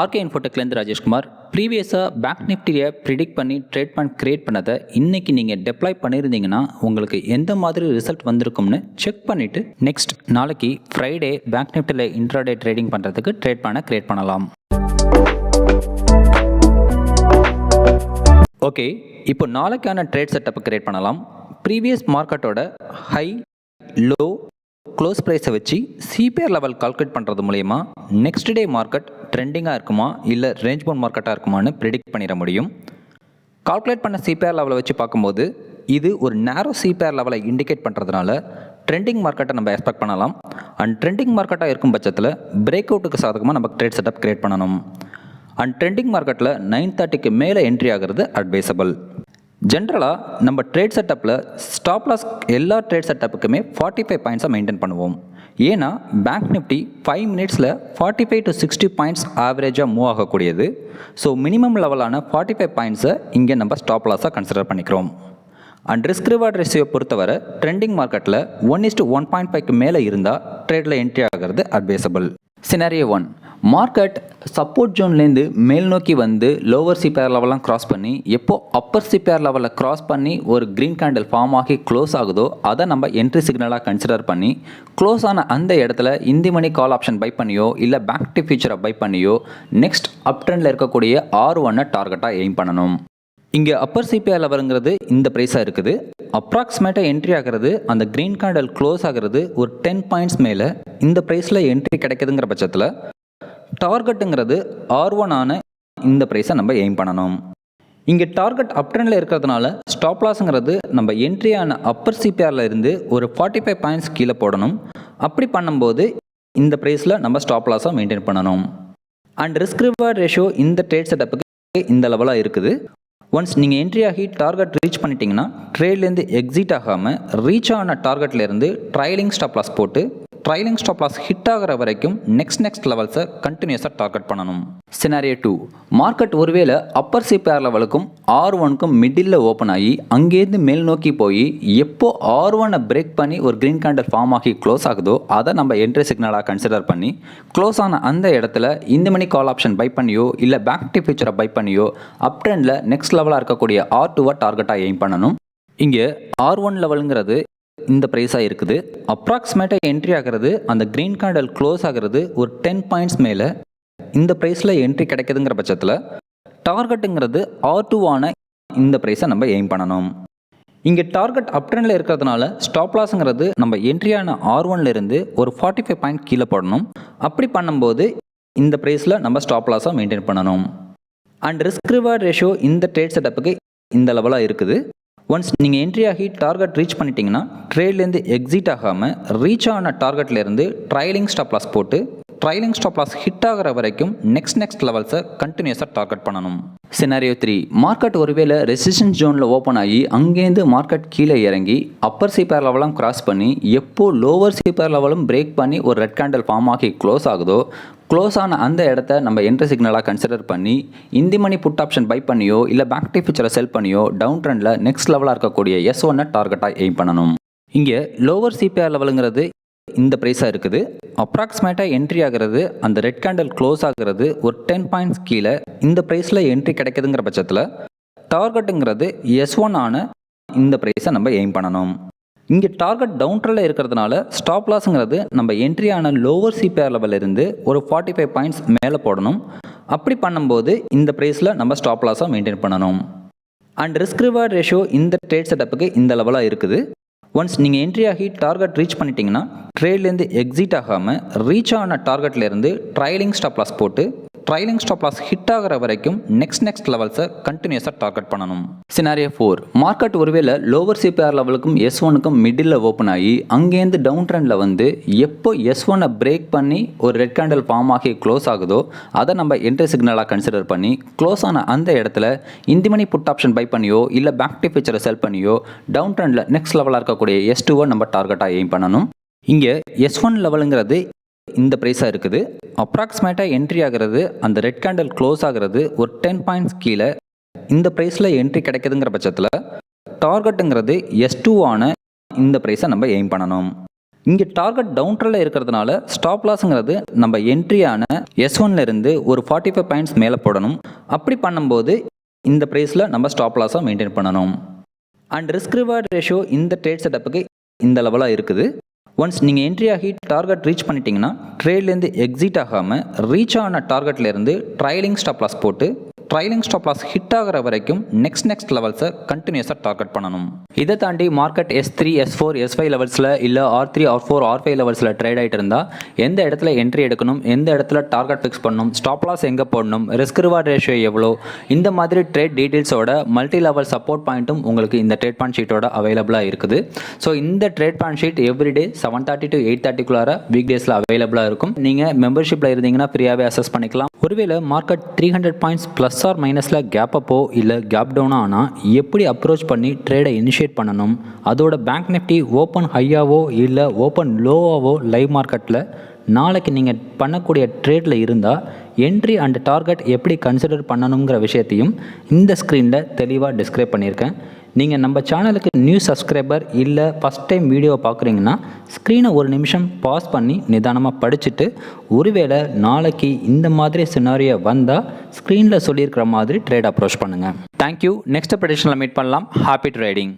RK இன்ஃபோடெக்லேருந்து Rajeshkumar. ப்ரீவியஸாக bank நிஃப்டியை predict பண்ணி ட்ரேட் பண்ண கிரியேட் பண்ணதை இன்றைக்கி நீங்கள் டெப்ளாய் பண்ணியிருந்தீங்கன்னா உங்களுக்கு எந்த மாதிரி ரிசல்ட் வந்திருக்கும்னு செக் பண்ணிவிட்டு நெக்ஸ்ட் நாளைக்கு ஃப்ரைடே பேங்க் நிஃப்டியில் இன்ட்ராடே ட்ரேடிங் பண்ணுறதுக்கு ட்ரேட் பண்ண கிரியேட் பண்ணலாம். ஓகே, இப்போ நாளைக்கான ட்ரேட் செட்டப்பை கிரியேட் பண்ணலாம். ப்ரீவியஸ் மார்க்கெட்டோட ஹை லோ க்ளோஸ் ப்ரைஸை வச்சு சிபிஆர் லெவல் கால்குலேட் பண்ணுறது மூலயமா நெக்ஸ்ட் டே மார்க்கெட் ட்ரெண்டிங்காக இருக்குமா இல்லை ரேஞ்ச் பவுண்ட் மார்க்கெட்டாக இருக்குமான்னு ப்ரிடிக்ட் பண்ணிட முடியும். கால்குலேட் பண்ண சிபிஆர் லெவலை வச்சு பார்க்கும்போது இது ஒரு நேரோ சிபிஆர் லெவலை இண்டிகேட் பண்ணுறதுனால ட்ரெண்டிங் மார்க்கெட்டை நம்ம எக்ஸ்பெக்ட் பண்ணலாம். அண்ட் ட்ரெண்டிங் மார்க்கெட்டாக இருக்கும் பட்சத்தில் பிரேக் அவுட்டுக்கு சாதகமாக நம்ம ட்ரேட் செட்டப் கிரியேட் பண்ணணும். அண்ட் ட்ரெண்டிங் மார்க்கெட்டில் 9:30க்கு மேலே என்ட்ரி ஆகிறது அட்வைசபிள். ஜென்ரலாக நம்ம ட்ரேட் செட்டப்பில் ஸ்டாப் லாஸ் எல்லா ட்ரேட் செட்டப்புக்குமே 45 பாயிண்ட்ஸை மெயின்டைன் பண்ணுவோம். ஏன்னா பேங்க் நிஃப்டி 5 மினிட்ஸில் 45 to 60 பாயிண்ட்ஸ் ஆவரேஜாக மூவ் ஆகக்கூடியது. ஸோ மினிமம் லெவலான 45 பாயிண்ட்ஸை இங்கே நம்ம ஸ்டாப் லாஸாக கன்சிடர் பண்ணிக்கிறோம். அண்ட் ரிஸ்க் ரிவார்ட் ரேஷியோ பொறுத்தவரை ட்ரெண்டிங் மார்க்கெட்டில் 1:1.5க்கு மேலே இருந்தால் ட்ரேடில் என்ட்ரி ஆகிறது அட்வைசபிள். சினாரியோ 1, மார்க்கெட் சப்போர்ட் ஜோன்லேருந்து மேல் நோக்கி வந்து லோவர் சிபிஆர் லெவலாம் கிராஸ் பண்ணி எப்போ அப்பர் சிபிஆர் லெவலில் கிராஸ் பண்ணி ஒரு க்ரீன் கேண்டில் ஃபார்ம் ஆகி க்ளோஸ் ஆகுதோ அதை நம்ம என்ட்ரி சிக்னலாக கன்சிடர் பண்ணி க்ளோஸ் ஆன அந்த இடத்துல இந்தி மணி கால் ஆப்ஷன் பை பண்ணியோ இல்லை பேங்க் நிஃப்டி ஃபியூச்சரை பை பண்ணியோ நெக்ஸ்ட் அப் ட்ரெண்டில் இருக்கக்கூடிய R1 டார்கெட்டாக எய்ம் பண்ணணும். இங்கே அப்பர் சிபிஆர் லெவலுங்கிறது இந்த ப்ரைஸாக இருக்குது. அப்ராக்சிமேட்டாக என்ட்ரி ஆகிறது அந்த க்ரீன் கேண்டில் க்ளோஸ் ஆகிறது ஒரு 10 பாயிண்ட்ஸ் மேலே இந்த ப்ரைஸில் என்ட்ரி கிடைக்குதுங்கிற பட்சத்தில் டார்கெட்டுங்கிறது R1 ஆன இந்த ப்ரைஸை நம்ம எய்ம் பண்ணணும். இங்கே டார்கெட் அப் ட்ரெண்டில் இருக்கிறதுனால ஸ்டாப் லாஸுங்கிறது நம்ம என்ட்ரியான அப்பர் சிபிஆரில் இருந்து ஒரு 45 பாயிண்ட்ஸ் கீழே போடணும். அப்படி பண்ணும்போது இந்த ப்ரைஸில் நம்ம ஸ்டாப் லாஸாக மெயின்டைன் பண்ணணும். அண்ட் ரிஸ்க் ரிவார்ட் ரேஷியோ இந்த ட்ரேட் செட்டப்புக்கு இந்த லெவலாக இருக்குது. ஒன்ஸ் நீங்கள் என்ட்ரி ஆகி டார்கெட் ரீச் பண்ணிட்டீங்கன்னா ட்ரேட்லேருந்து எக்ஸிட் ஆகாமல் ரீச் ஆன டார்கெட்லேருந்து ட்ரைலிங் ஸ்டாப் லாஸ் போட்டு ட்ரைலிங் ஸ்டாப் லாஸ் ஹிட் ஆகிற வரைக்கும் நெக்ஸ்ட் லெவல்ஸை கண்டினியூஸாக டார்கெட் பண்ணணும். சினாரியோ 2, மார்க்கெட் ஒருவேளை அப்பர் சிபிஆர் லெவலுக்கும் R1க்கும் மிடில் ஓப்பன் ஆகி அங்கேருந்து மேல் நோக்கி போய் எப்போ R1 பிரேக் பண்ணி ஒரு க்ரீன் கேண்டில் ஃபார்ம் ஆகி க்ளோஸ் ஆகுதோ அதை நம்ம என்ட்ரி சிக்னலாக கன்சிடர் பண்ணி க்ளோஸ் ஆன அந்த இடத்துல இந்த மணி கால் ஆப்ஷன் பை பண்ணியோ இல்லை பேங்க் நிஃப்டி ஃபியூச்சரை பை பண்ணியோ அப் ட்ரெண்டில் நெக்ஸ்ட் லெவலாக இருக்கக்கூடிய R2 டார்கெட்டாக எய்ம் பண்ணணும். இங்கே R1 லெவலுங்கிறது இந்த ப்ரைஸாக இருக்குது. அப்ராக்சிமேட்டாக என்ட்ரி ஆகிறது அந்த க்ரீன் கேண்டில் க்ளோஸ் ஆகிறது ஒரு 10 பாயிண்ட்ஸ் மேலே இந்த ப்ரைஸில் என்ட்ரி கிடைக்குதுங்கிற பட்சத்தில் டார்கெட்டுங்கிறது R2 ஆன இந்த ப்ரைஸை நம்ம எய்ம் பண்ணணும். இங்கே டார்கெட் அப் ட்ரெண்டில் இருக்கிறதுனால ஸ்டாப் லாஸுங்கிறது நம்ம என்ட்ரியான R1லேருந்து ஒரு 45 பாயிண்ட் கீழே போடணும். அப்படி பண்ணும்போது இந்த ப்ரைஸில் நம்ம ஸ்டாப் லாஸாக மெயின்டைன் பண்ணணும். அண்ட் ரிஸ்க் ரிவார்ட் ரேஷியோ இந்த ட்ரேட் செட்டப்புக்கு இந்த லெவலாக இருக்குது. ஒன்ஸ் நீங்கள் என்ட்ரி ஆகி டார்கெட் ரீச் பண்ணிட்டீங்கன்னா ட்ரேட்லேருந்து எக்ஸிட் ஆகாமல் ரீச் ஆன டார்கெட்லேருந்து ட்ரைலிங் ஸ்டாப் லாஸ் போட்டு ட்ரைலிங் ஸ்டாப் லாஸ் ஹிட் ஆகிற வரைக்கும் நெக்ஸ்ட் லெவல்ஸை கண்டினியூஸாக டார்கெட் பண்ணணும். சினாரியோ 3, மார்க்கெட் ஒருவேளை ரெசிஸ்டன்ஸ் ஜோனில் ஓப்பன் ஆகி அங்கேருந்து மார்க்கெட் கீழே இறங்கி அப்பர் சிபிஆர் லெவலும் கிராஸ் பண்ணி எப்போ லோவர் சிபிஆர் லெவலும் பிரேக் பண்ணி ஒரு ரெட் கேண்டில் ஃபார்ம் ஆகி க்ளோஸ் ஆகுதோ க்ளோஸ் ஆன அந்த இடத்த நம்ம என்ட்ரி சிக்னலாக கன்சிடர் பண்ணி in the money put option buy பண்ணியோ இல்லை பேங்க் நிஃப்டி ஃபியூச்சரை செல் பண்ணியோ டவுன் ட்ரெண்டில் நெக்ஸ்ட் லெவலாக இருக்கக்கூடிய S1 டார்கெட்டாக எய்ம் பண்ணணும். இங்கே லோவர் சிபிஆர் லெவலுங்கிறது இந்த ப்ரைஸாக இருக்குது. அப்ராக்சிமேட்டாக என்ட்ரி ஆகிறது அந்த ரெட் கேண்டில் க்ளோஸ் ஆகிறது ஒரு 10 பாயிண்ட்ஸ் கீழே இந்த ப்ரைஸில் என்ட்ரி கிடைக்குதுங்கிற பட்சத்தில் டார்கெட்டுங்கிறது S1 ஆன இந்த ப்ரைஸை நம்ம எய்ம் பண்ணணும். இங்கே டார்கெட் டவுன் ட்ரெண்டில் இருக்கிறதுனால ஸ்டாப் லாஸுங்கிறது நம்ம என்ட்ரியான லோவர் சிபிஆர் லெவலிருந்து ஒரு 45 பாயிண்ட்ஸ் மேலே போடணும். அப்படி பண்ணும்போது இந்த ப்ரைஸில் நம்ம ஸ்டாப் லாஸாக மெயின்டைன் பண்ணணும். அண்ட் ரிஸ்க் ரிவார்ட் ரேஷியோ இந்த ட்ரேட் செட்டப்புக்கு இந்த லெவலாக இருக்குது. ஒன்ஸ் நீங்கள் என்ட்ரி ஆகி டார்கெட் ரீச் பண்ணிட்டீங்கன்னா ட்ரேட்லேருந்து எக்ஸிட் ஆகாமல் ரீச் ஆன டார்கெட்லேருந்து ட்ரைலிங் ஸ்டாப் லாஸ் போட்டு ட்ரைலிங் ஸ்டாப் லாஸ் ஹிட் ஆகிற வரைக்கும் நெக்ஸ்ட் லெவல்ஸை கண்டினியூஸாக டார்கெட் பண்ணணும். சினாரியோ 4, மார்க்கெட் ஒருவேளை லோவர் சிபிஆர் லெவலுக்கும் S1க்கும் மிடில் ஓப்பன் ஆகி அங்கேருந்து டவுன் ட்ரெண்டில் வந்து எப்போ S1 பிரேக் பண்ணி ஒரு ரெட் கேண்டில் ஃபார்ம் ஆகி க்ளோஸ் ஆகுதோ அதை நம்ம என்ட்ரி சிக்னலாக கன்சிடர் பண்ணி க்ளோஸ் ஆன அந்த இடத்துல in the money put option buy பண்ணியோ இல்லை பேங்க் நிஃப்டி ஃபியூச்சரை செல் பண்ணியோ டவுன் ட்ரெண்டில் நெக்ஸ்ட் லெவலாக இருக்கக்கூடிய S2 நம்ம டார்கெட்டாக எய்ம் பண்ணணும். இங்கே S1 லெவலுங்கிறது இந்த ப்ரைஸாக இருக்குது. அப்ராக்சிமேட்டாக என்ட்ரி ஆகிறது அந்த ரெட் கேண்டில் க்ளோஸ் ஆகிறது ஒரு 10 பாயிண்ட்ஸ் கீழே இந்த ப்ரைஸில் என்ட்ரி கிடைக்குதுங்கிற பட்சத்தில் டார்கெட்டுங்கிறது S2 ஆன இந்த ப்ரைஸை நம்ம எய்ம் பண்ணணும். இங்கே டார்கெட் டவுன் ட்ரெண்டில் இருக்கிறதுனால ஸ்டாப் லாஸுங்கிறது நம்ம என்ட்ரியான S1 இருந்து ஒரு 45 பாயிண்ட்ஸ் மேலே போடணும். அப்படி பண்ணும்போது இந்த ப்ரைஸில் நம்ம ஸ்டாப் லாஸை மெயின்டைன் பண்ணணும். அண்ட் ரிஸ்க் ரிவார்ட் ரேஷியோ இந்த ட்ரேட் செட்டப்புக்கு இந்த லெவலாக இருக்குது. ஒன்ஸ் நீங்கள் என்ட்ரி ஆகி டார்கெட் ரீச் பண்ணிட்டீங்கன்னா ட்ரேட்லேருந்து எக்ஸிட் ஆகாமல் ரீச் ஆன டார்கெட்லேருந்து ட்ரைலிங் ஸ்டாப் லாஸ் போட்டு ட்ரைலிங் ஸ்டாப் லாஸ் ஹிட் ஆகிற வரைக்கும் நெக்ஸ்ட் லெவல்ஸை கண்டினியூஸாக டார்கெட் பண்ணணும். இதை தாண்டி மார்க்கெட் S3, S4, S5 லெவல்ஸில் இல்லை R3, R4, R5 லெவல்ஸில் ட்ரேட் ஆகிட்டு இருந்தால் எந்த இடத்துல என்ட்ரி எடுக்கணும், எந்த இடத்துல டார்கெட் ஃபிக்ஸ் பண்ணணும், ஸ்டாப் லாஸ் எங்கே போடணும், ரிஸ்க் ரிவார்ட் ரேஷியோ எவ்வளோ, இந்த மாதிரி ட்ரேட் டீட்டெயில்ஸோட மல்டி லெவல் சப்போர்ட் பாயிண்ட்டும் உங்களுக்கு இந்த ட்ரேட் பாயிண்ட் ஷீட்டோட அவைலபிளாக இருக்குது. ஸோ இந்த trade point sheet everyday 7:30 to 8:30 week டேஸில் அவைலபிளாக இருக்கும். நீங்கள் மெம்பர்ஷிப்பில் இருந்தீங்கன்னா ஃப்ரீயாகவே அசஸ் பண்ணிக்கலாம். ஒருவேளை மார்க்கெட் 300 பாயிண்ட்ஸ் ப்ளஸ் ஆர் மைனஸில் கேப் அப்போ இல்லை கேப் டவுனாக ஆனால் எப்படி அப்ரோச் பண்ணி ட்ரேடை இனிஷியேட் பண்ணணும், அதோட பேங்க் நிஃப்டி ஓப்பன் ஹையாவோ இல்லை ஓப்பன் லோவாவோ லைவ் மார்க்கெட்டில் நாளைக்கு நீங்கள் பண்ணக்கூடிய ட்ரேடில் இருந்தால் என்ட்ரி அண்ட் டார்கெட் எப்படி கன்சிடர் பண்ணணுங்கிற விஷயத்தையும் இந்த ஸ்க்ரீனில் தெளிவாக டிஸ்கிரைப் பண்ணியிருக்கேன். நீங்கள் நம்ம சேனலுக்கு நியூ சப்ஸ்கிரைபர் இல்லை ஃபஸ்ட் டைம் வீடியோ பார்க்குறீங்கன்னா ஸ்க்ரீனை ஒரு நிமிஷம் பாஸ் பண்ணி நிதானமாக படிச்சுட்டு ஒருவேளை நாளைக்கு இந்த மாதிரி சினாரியோ வந்தால் ஸ்க்ரீனில் சொல்லியிருக்கிற மாதிரி ட்ரேட் அப்ரோச் பண்ணுங்கள். தேங்க்யூ. நெக்ஸ்ட் ப்ரெடிஷனில் மீட் பண்ணலாம். Happy trading.